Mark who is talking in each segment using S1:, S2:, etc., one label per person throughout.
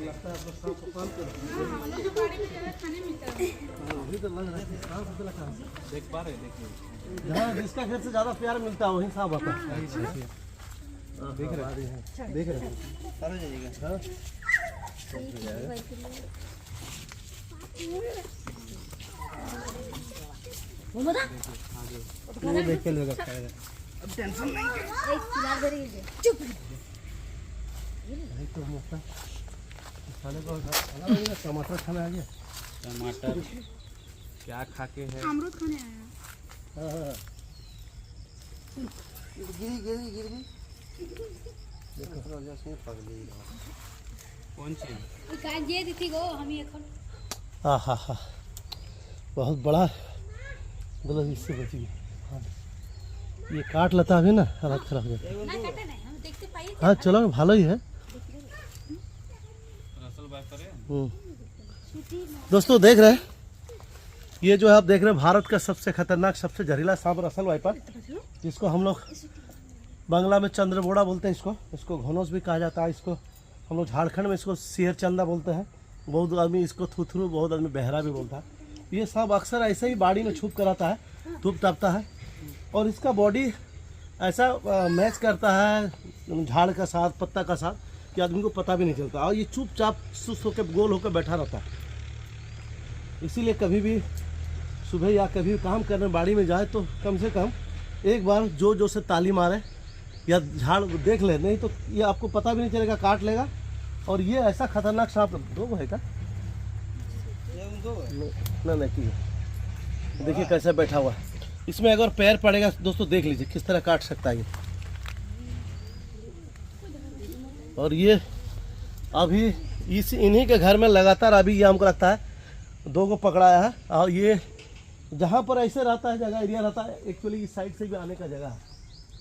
S1: लगता है सांप को पाल कर अभी तो लग रहा है सांप को लगा देख पा रहे देखिए जहाँ जिसका घर से ज्यादा प्यार मिलता है वही सांप आता है। देख रहे हैं सारा जाएगा। हाँ वो देख के लोग अब टेंशन नहीं चुप तो मस्त खाने को टमाटर खाने आ गया। टमाटर क्या खा के है अमरूद खाने आया। हाँ गिरी देखो जैसे पगली कौन सी काज ये दी गो हम ये खा। हाँ बहुत बड़ा मतलब इससे बची है। हाँ ये काट लेता है ना हालत खराब हो जाता है। हाँ चलो भालो ही है। दोस्तों देख रहे हैं ये जो है आप देख रहे हैं भारत का सबसे खतरनाक सबसे जहरीला सांप रसल वाइपर, जिसको हम लोग बांग्ला में चंद्रबोड़ा बोलते हैं। इसको घोनोस भी कहा जाता है। इसको हम लोग झारखंड में इसको शेर चंदा बोलते हैं। बहुत आदमी इसको थुथरू, बहुत आदमी बहरा भी बोलता है। ये सांप अक्सर ऐसे ही बाड़ी में छुप कर आता है, धूप तापता है और इसका बॉडी ऐसा मैच करता है झाड़ का साथ, पत्ता का साथ, कि आदमी को पता भी नहीं चलता और ये चुपचाप सुस्त होकर गोल होकर बैठा रहता है। इसीलिए कभी भी सुबह या कभी काम करने बाड़ी में जाए तो कम से कम एक बार जो से ताली मारे या झाड़ देख ले, नहीं तो ये आपको पता भी नहीं चलेगा, काट लेगा। और ये ऐसा खतरनाक सांप दो है क्या? नहीं देखिए कैसे बैठा हुआ है। इसमें अगर पैर पड़ेगा दोस्तों देख लीजिए किस तरह काट सकता है ये। और ये अभी इन्हीं के घर में लगातार अभी ये हमको लगता है 2 को पकड़ाया है। और ये जहाँ पर ऐसे रहता है जगह एरिया रहता है, एक्चुअली इस साइड से भी आने का जगह है।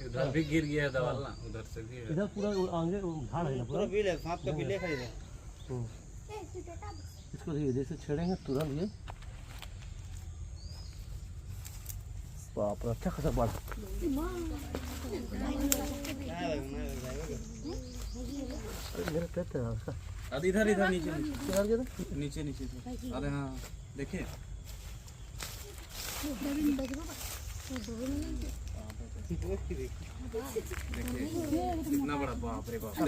S2: इधर भी गिर गया दवाल ना, उधर से भी
S1: इधर पूरा आगे झाड़ है ना, पूरा बिल है, सांप का बिल है इधर। इसको देखिए जैसे छेड़ेंगे तुरंत ये बाप रे अच्छा खासा बड़ा। मेरा पेट है उसका।
S2: अरे इधर नीचे नीचे। अरे हाँ देखिए कितना बड़ा, बाप रे बाप।
S1: तो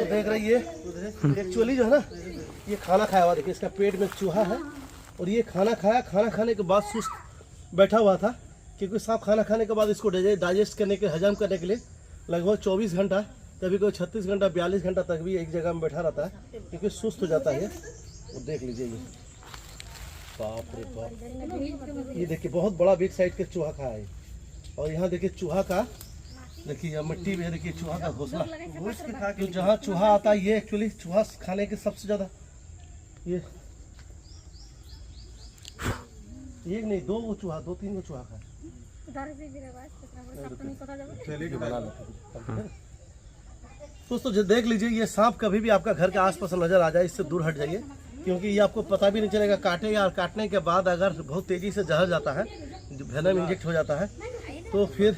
S1: देख रही है एक्चुअली जो है ना ये खाना खाया हुआ, देखिए इसका पेट में चूहा है और ये खाना खाया, खाना खाने के बाद सुस्त बैठा हुआ था, क्योंकि सांप खाना खाने के बाद इसको डाइजेस्ट करने के, हजम करने के लिए लगभग 24 घंटा, कभी कोई 36 घंटा 42 घंटा तक भी एक जगह में बैठा रहता है, क्योंकि सुस्त हो जाता है ये। और देख लीजिए ये बाप रे बाप, ये देखिए बहुत बड़ा बिग साइज के चूहा खाया है। और यहाँ देखिए चूहा का, देखिए मिट्टी में देखिए चूहा का घोंसला, तो जहाँ चूहा आता है ये एक्चुअली चूहा खाने के सबसे ज्यादा, ये एक नहीं 2 चूहा, 2-3 चूहा खाए। दोस्तों जो देख लीजिए ये सांप कभी भी आपका घर के आसपास नजर आ जाए, इससे दूर हट जाइए, क्योंकि ये आपको पता भी नहीं चलेगा काटेगा। और काटने के बाद अगर बहुत तेजी से जहर जाता है, वेनम इंजेक्ट हो जाता है, तो फिर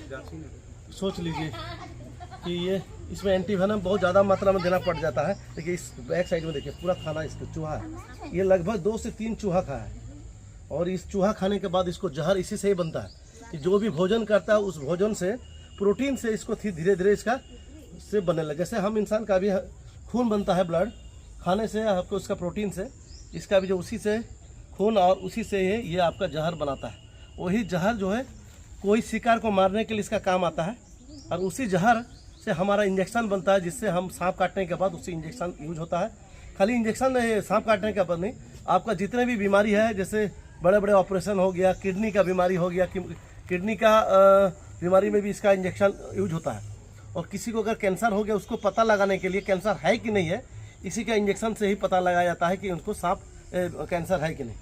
S1: सोच लीजिए कि ये इसमें एंटी वेनम बहुत ज़्यादा मात्रा में देना पड़ जाता है। देखिए इस बैक साइड में देखिए पूरा खाना इसका चूहा है, ये लगभग 2 से 3 चूहा खाया है। और इस चूहा खाने के बाद इसको जहर इसी से ही बनता है कि जो भी भोजन करता है उस भोजन से, प्रोटीन से इसको धीरे धीरे इसका से बनने लगा। जैसे हम इंसान का भी खून बनता है, ब्लड खाने से आपको उसका प्रोटीन से, इसका भी जो उसी से खून और उसी से ये आपका जहर बनाता है। वही जहर जो है कोई शिकार को मारने के लिए इसका काम आता है, और उसी जहर से हमारा इंजेक्शन बनता है, जिससे हम सांप काटने के बाद उसी इंजेक्शन यूज होता है। खाली इंजेक्शन सांप काटने के बाद नहीं, आपका जितने भी बीमारी है, जैसे बड़े बड़े ऑपरेशन हो गया, किडनी का बीमारी हो गया, किडनी का बीमारी में भी इसका इंजेक्शन यूज होता है। और किसी को अगर कैंसर हो गया उसको पता लगाने के लिए कैंसर है कि नहीं है, इसी का इंजेक्शन से ही पता लगाया जाता है कि उनको सांप कैंसर है कि नहीं।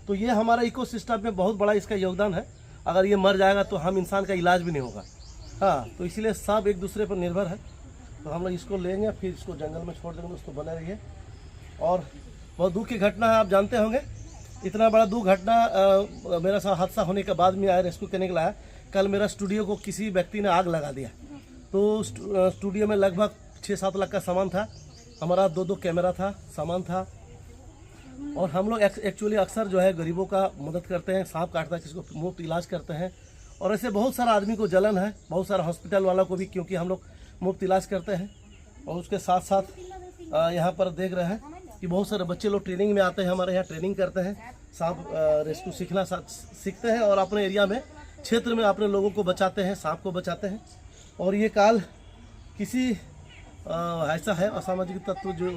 S1: तो ये हमारा इकोसिस्टम में बहुत बड़ा इसका योगदान है। अगर ये मर जाएगा तो हम इंसान का इलाज भी नहीं होगा। हाँ, तो इसलिए सब एक दूसरे पर निर्भर है। तो हम लोग इसको लेंगे, फिर इसको जंगल में छोड़ देंगे, उसको बने रहिए। और बहुत दुख की घटना है, आप जानते होंगे, इतना बड़ा दुख घटना मेरा साथ हादसा होने के बाद में आया रेस्क्यू करने के लिए आया। कल मेरा स्टूडियो को किसी व्यक्ति ने आग लगा दिया, तो स्टूडियो में लगभग 6-7 लाख का सामान था। हमारा 2 कैमरा था, सामान था। और हम लोग एक्चुअली अक्सर जो है गरीबों का मदद करते हैं, सांप काटता है किसी को मुफ्त इलाज करते हैं। और ऐसे बहुत सारा आदमी को जलन है, बहुत सारा हॉस्पिटल वालों को भी, क्योंकि हम लोग मुफ्त इलाज करते हैं। और उसके साथ साथ यहाँ पर देख रहे हैं कि बहुत सारे बच्चे लोग ट्रेनिंग में आते हैं, हमारे यहाँ ट्रेनिंग करते हैं, सांप रेस्क्यू सीखते हैं और अपने एरिया में क्षेत्र में अपने लोगों को बचाते हैं, सांप को बचाते हैं। और ये काल किसी ऐसा है असामाजिक तत्व जो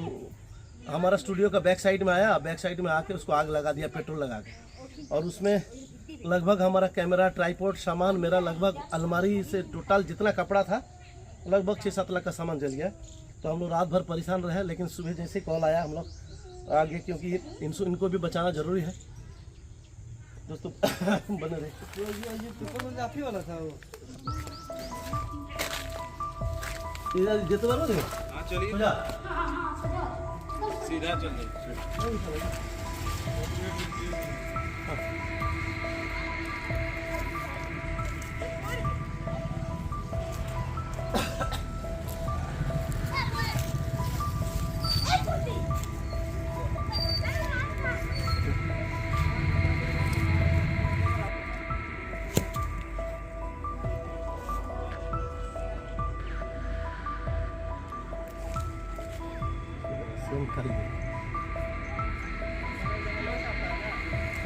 S1: हमारा स्टूडियो का बैक साइड में आया, बैक साइड में आके उसको आग लगा दिया पेट्रोल लगा के। और उसमें लगभग हमारा कैमरा, ट्राइपॉड, सामान मेरा लगभग अलमारी से टोटल जितना कपड़ा था लगभग 6-7 लाख का सामान जल गया। तो हम लोग रात भर परेशान रहे, लेकिन सुबह जैसे कॉल आया हम लोग आगे, क्योंकि इनको भी बचाना जरूरी है दोस्तों। बने रहे।
S2: ये आप ही वाला था वो।
S1: जितने बार
S2: हाँ चलिए, सीधा चल रहे।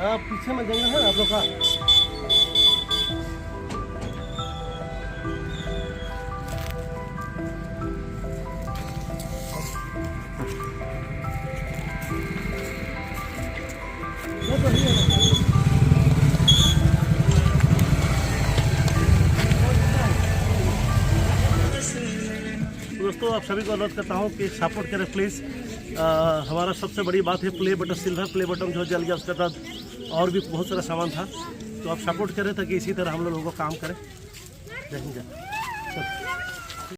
S1: हाँ, पीछे में जंगल है आप लोग का। दोस्तों, आप सभी को अनुरोध करता हूँ कि सपोर्ट करें प्लीज़। हमारा सबसे बड़ी बात है play button, silver play button जो जल गया, उसके बाद और भी बहुत सारा सामान था। तो आप सपोर्ट करें ताकि इसी तरह हम लोग काम करें। जय हिंद।